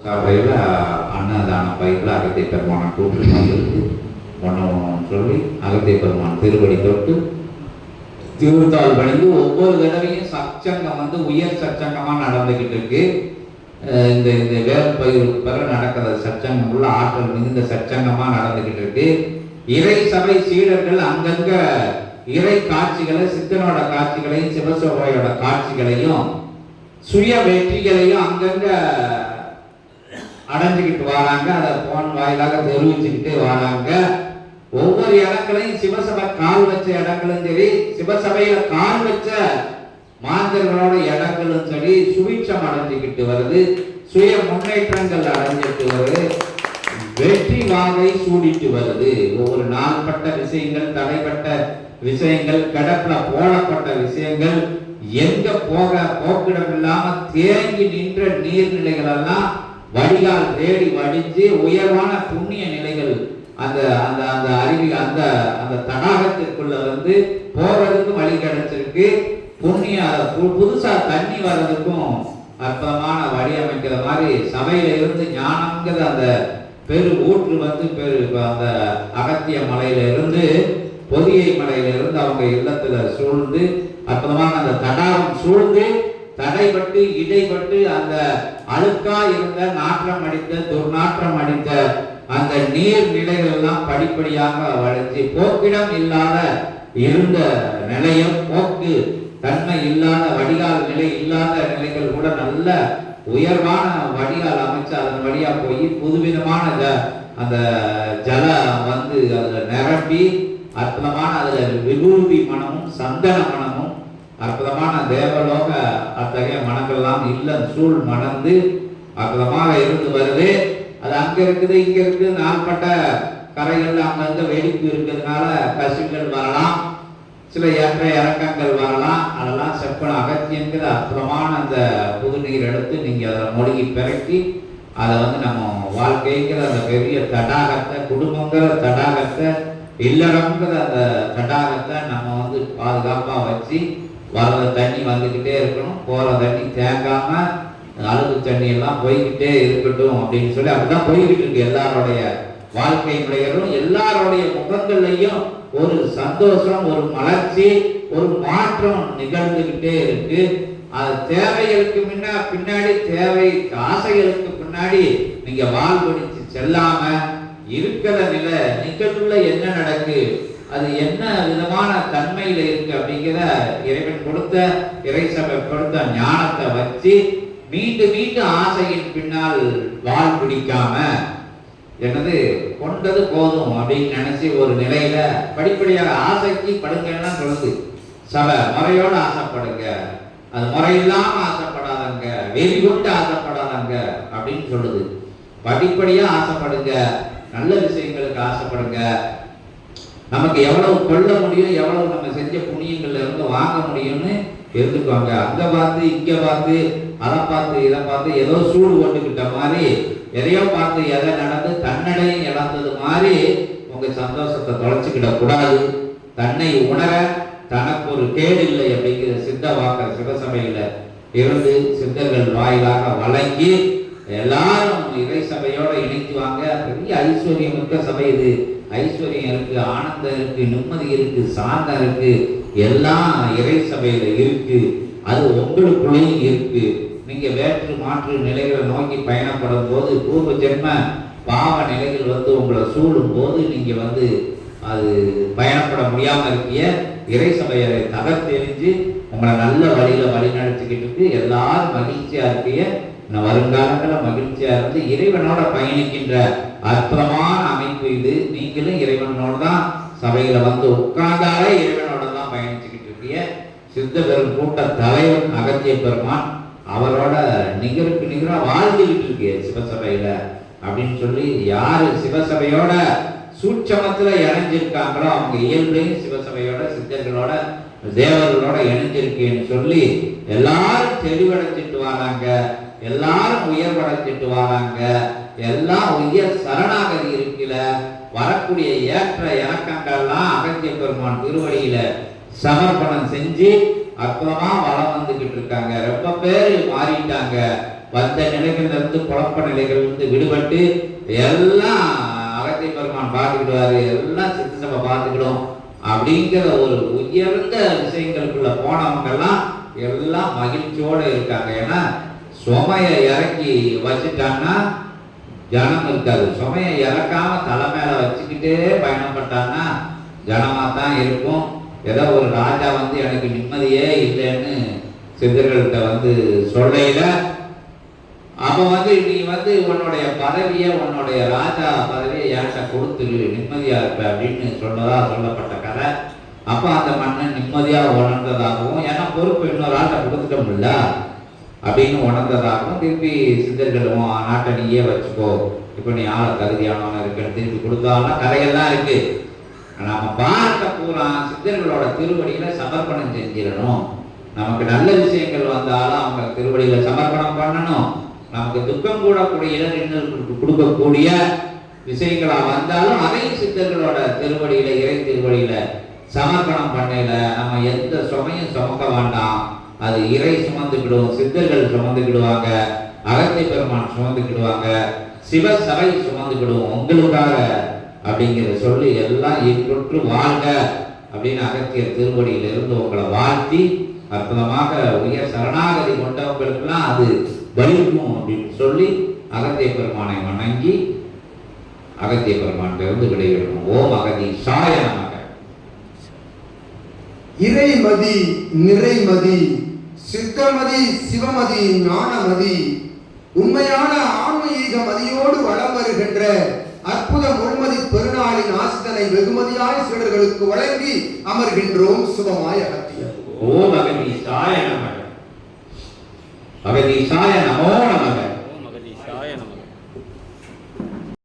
காலையில் அன்னதான பயிரில் அகத்திய பெருமானை கூப்பிட்டு ஒன்று சொல்லி அகத்திய பெருமான் திருவடி தொட்டு திருத்தாள் பணிந்து ஒவ்வொரு தடவையும் சச்சங்கம் வந்து உயர் சச்சங்கமாக நடந்துக்கிட்டு இருக்கு. இந்த இந்த வேல் பயிருக்கு பிறகு நடக்கிற சச்சங்கம் உள்ள ஆற்றல் மிகுந்த சச்சங்கமாக நடந்துக்கிட்டு இருக்கு. இறை சபை சீடர்கள் அங்கங்க இறை காட்சிகளை, சித்தனோட காட்சிகளையும் சிவசோபையோட காட்சிகளையும் சுய வெற்றிகளையும் அங்கங்க அடைஞ்சுக்கிட்டு வராங்க. அதை போன் வாயிலாக தெரிவிச்சுக்கிட்டு வராங்க. ஒவ்வொரு இடங்களையும் சிவசபை கால் வச்ச இடங்களும் சரி, சிவசபையில கால் வச்ச மாந்தர்களோட இடங்களும் சரி சுபிட்சம் அடைஞ்சுக்கிட்டு வருது. சுய முன்னேற்றங்கள் அடைஞ்சிட்டு வருது. வெற்றி வாகை சூடிட்டு வருது. ஒவ்வொரு நாள்பட்ட விஷயங்கள், தடைப்பட்ட விஷயங்கள், கிடப்புல போடப்பட்ட விஷயங்கள், எங்க போக போக்கிடம் இல்லாம தேங்கி நின்ற நீர்நிலைகள் எல்லாம் வடிகால் தேடி வடிஞ்சு உயர்வான புண்ணிய நிலைகள் அந்த அந்த அந்த அருவி அந்த அந்த தடாகத்திற்குள்ள வந்து போறதுக்கு வழி கிடைச்சிருக்கு. புண்ணிய புதுசா தண்ணி வர்றதுக்கும் அற்புதமான வழி அமைக்கிற மாதிரி சபையில இருந்து ஞானம்ங்கிற அந்த பெரு ஊற்று வந்து அந்த அகத்திய மலையில இருந்து பொதியை மலையில இருந்து அவங்க இல்லத்துல சூழ்ந்து அற்புதமான அந்த தடாகம் சூழ்ந்து தடைப்பட்டு இடைப்பட்டு அந்த அழுக்கா இருந்த நாற்றம் அடித்த துர்நாற்றம் அடித்த அந்த நீர் நிலைகள் எல்லாம் படிப்படியாக வளர்ச்சி போக்கிடம் இல்லாத இருந்த நிலையம், போக்கு தன்மை இல்லாத வடிகால் நிலை இல்லாத நிலைகள் கூட நல்ல உயர்வான வடிகால் அமைச்சு அதன் வழியா போய் புதுவிதமான அந்த ஜலம் வந்து அதுல நிரம்பி அற்புதமான அதுல விபூதி மனமும் சந்தன மனமும் அற்புதமான தேவலோக அத்தகைய மனங்கள்லாம் இல்லம் சூழ் மணந்து அற்புதமாக இருந்து வருது. அது அங்க இருக்குது இங்க இருக்குது. நாள்பட்ட கரைகள் அங்கங்க வெடிப்பு இருக்கிறதுனால கசிவுகள் வரலாம், சில ஏற்ற இறக்கங்கள் வரலாம். அதெல்லாம் செப்பன அகத்தியங்கிற அற்புதமான அந்த புது நீர் எடுத்து நீங்க அதை மொழிகி பிறக்கி அதை வந்து நம்ம வாழ்க்கைங்கிற அந்த பெரிய தடாகத்தை, குடும்பங்கிற தடாகத்தை, இல்லறம்ங்கிற அந்த தடாகத்தை நம்ம வந்து பாதுகாப்பா வச்சு வர்ற தண்ணி வந்துக்கிட்டே இருக்கணும், போற தண்ணி தேங்காம அழுகு தண்ணி எல்லாம் போய்கிட்டே இருக்கட்டும் அப்படின்னு சொல்லி அப்படிதான் போய்கிட்டு இருக்கு. எல்லாருடைய வாழ்க்கை முறைகளும் எல்லாருடைய முகங்கள்லையும் ஒரு சந்தோஷம், ஒரு மலர்ச்சி, ஒரு மாற்றம் நிகழ்ந்துகிட்டே இருக்கு. அது தேவைகளுக்கு பின்னாடி தேவை ஆசைகளுக்கு பின்னாடி நீங்க வாழ்வடிச்சு செல்லாம இருக்கிற நிலை நிகழ்வுல என்ன நடக்கு, அது என்ன விதமான தன்மையில இருக்கு அப்படிங்கிற இறைவன் கொடுத்த இறைசபை கொடுத்த ஞானத்தை வச்சு மீண்டும் மீண்டும் ஆசையின் பின்னால் வாழ் பிடிக்காம என்னது கொண்டது போதும் அப்படின்னு நினைச்சு ஒரு நிலையில படிப்படியாக ஆசைக்கு படுங்கன்னா சொல்லுது சபை. முறையோட ஆசைப்படுங்க, அது முறையில்லாம ஆசைப்படாதங்க, வெறி கொண்டு ஆசைப்படாதங்க அப்படின்னு சொல்லுது. படிப்படியா ஆசைப்படுங்க, நல்ல விஷயங்களுக்கு ஆசைப்படுங்க. நமக்கு எவ்வளவு கொள்ள முடியும், எவ்வளவு நம்ம செஞ்ச புண்ணியங்கள்ல இருந்து வாங்க முடியும்னு தெரிஞ்சுக்குவாங்க. அங்க பார்த்து இங்க பார்த்து அதை பார்த்து இதை பார்த்து ஏதோ சூடு கொண்டுகிட்ட மாதிரி எதையோ பார்த்து எதை நடந்து தன்னடையும் இழந்தது மாதிரி உங்க சந்தோஷத்தை தொலைச்சுக்கிட கூடாது. தன்னை உணர தனக்கு ஒரு கேடு இல்லை அப்படிங்கிற சித்த வாக்க சிவசபையில இருந்து சித்தர்கள் வாயிலாக வழங்கி எல்லாரும் இறை சபையோட இணைக்குவாங்க. பெரிய ஐஸ்வர்யம் மிக்க சபை இது. ஐஸ்வர்யம் இருக்கு, ஆனந்தம் இருக்கு, நிம்மதி இருக்கு, சாந்தம் இருக்கு, எல்லாம் இறை சபையில இருக்கு. அது உங்களுக்குள்ளேயும் இருக்கு. நீங்க வேற்று மாற்று நிலைகளை நோக்கி பயணப்படும் போது பூர்வ ஜென்ம பாவ நிலைகள் வந்து உங்களை சூழும் போது நீங்க வந்து அது பயணப்பட முடியாம இருக்கிய இறை சபையை தகர்த்தெறிஞ்சு உங்களை நல்ல வழியில வழி நடத்திக்கிட்டு இருக்கு. எல்லாரும் மகிழ்ச்சியா இருக்கிய வருங்காலங்கள மகிழ்ச்சியா இருந்து இறைவனோட பயணிக்கின்ற அற்புதமான அமைப்பு இது. நீங்களும் இறைவனோட தான் சபையில வந்து உட்கார்ந்தாலே இறைவனோட தான் பயணிச்சுக்கிட்டு இருக்கிய சித்த பெரும் கூட்ட தலைவன் அகத்திய பெருமான் அவரோட நிகருக்கு நிகரா வாழ்ந்துகிட்டு இருக்கு சிவசபையில அப்படின்னு சொல்லி யாரு சிவசபையோட சூட்சமத்துல இணைஞ்சிருக்காங்களோ அவங்க இயல்பையும் சிவசபையோட சித்தர்களோட தேவர்களோட இணைஞ்சிருக்கேன்னு சொல்லி எல்லாரும் தெளிவடைஞ்சிட்டு வராங்க, எல்லாரும் உயர்வடைஞ்சிட்டு வராங்க. எல்லாம் உயர் சரணாகதி இருக்கல வரக்கூடிய ஏற்ற இறக்கங்கள்லாம் அகத்திய பெருமான் திருவடியில சமர்ப்பணம் செஞ்சு அற்புதமா வளம் வந்துகிட்டு இருக்காங்க. ரொம்ப பேர் மாறிட்டாங்க. வந்த நிலைகளிலிருந்து குழப்ப நிலைகளிலிருந்து விடுபட்டு எல்லாம் அகத்திய பெருமான் பார்த்துக்கிடுவாரு, எல்லாம் சித்த சபை பார்த்துக்கிடும் அப்படிங்கிற ஒரு உயர்ந்த விஷயங்களுக்குள்ள போனவங்க எல்லாம் மகிழ்ச்சியோட இருக்காங்க. ஏன்னா சுமையை இறக்கி வச்சுட்டான்னா ஜனம் இருக்காது. சுமையை இறக்காம தலை மேல வச்சுக்கிட்டே பயணப்பட்டான்னா ஜனமா தான் இருக்கும். ஏதோ ஒரு ராஜா வந்து எனக்கு நிம்மதியே இல்லைன்னு சித்தர்கள்ட்ட சொல்லையில, அப்ப நீ உன்னுடைய பதவியை, உன்னுடைய ராஜா பதவியை என்கிட்ட கொடுத்துரு, நிம்மதியா இருப்ப அப்படின்னு சொன்னதா சொல்லப்பட்ட கதை. அப்ப அந்த மன்னன் நிம்மதியா உணர்ந்ததாகவும், ஏன்னா பொறுப்பு இன்னொரு ஆட்டை கொடுத்துட்டோம்ல அப்படின்னு உணர்ந்ததாகவும், திருப்பி சித்தர்களும் நாட்டை நீயே வச்சுக்கோ, இப்ப நீ ஆள தகுதியானவன இருக்குன்னு திருப்பி கொடுத்தாலும் கதைகள்லாம் இருக்கு. நம்ம பார்க்க பூரா சித்தர்களோட திருவடியில சமர்ப்பணம் செஞ்சிடணும். நமக்கு நல்ல விஷயங்கள் வந்தாலும் அவங்க திருவடியில சமர்ப்பணம் பண்ணணும். நமக்கு துக்கம் கூடக்கூடிய இன்னொருக்கு கொடுக்கக்கூடிய விஷயங்களா வந்தாலும் அதையும் சித்தர்களோட திருவடியில, இறை திருவடியில சமர்ப்பணம் பண்ணல நம்ம எந்த சுமையும் சுமக்க வேண்டாம். அது இறை சுமந்துக்கிடுவோம், சித்தர்கள் சுமந்துக்கிடுவாங்க, அகத்திய பெருமான் சுமந்துக்கிடுவாங்க, சிவசபை சுமந்துக்கிடுவோம் உங்களுக்காக அப்படிங்கிறத சொல்லி எல்லாம் இன்புற்று வாழ்க அப்படின்னு அகத்திய திருவடியில இருந்து உங்களை வாழ்த்தி அற்புதமாக உயர் சரணாகதி கொண்டவங்களுக்கெல்லாம் அது பலிக்கும் அப்படின்னு சொல்லி அகத்திய பெருமானை வணங்கி அகத்திய பெருமான் இருந்து விடைபெறணும். ஓம் அகதீசாய நமக. இறைமதி, நிறைமதி, சித்தமதி, சிவமதி, ஞானமதி, உண்மையான ஆன்மீக மதியோடு வளம் வருகின்ற அற்புத முழுமதி பெருநாளின் ஆசிதனை வெகுமதியாய் சீடர்களுக்கு வழங்கி அமர்கின்றோம். சுபமாய் அகத்தியர். ஓம் அகதீசாய நமக. அகதீசாய நமோ நமக.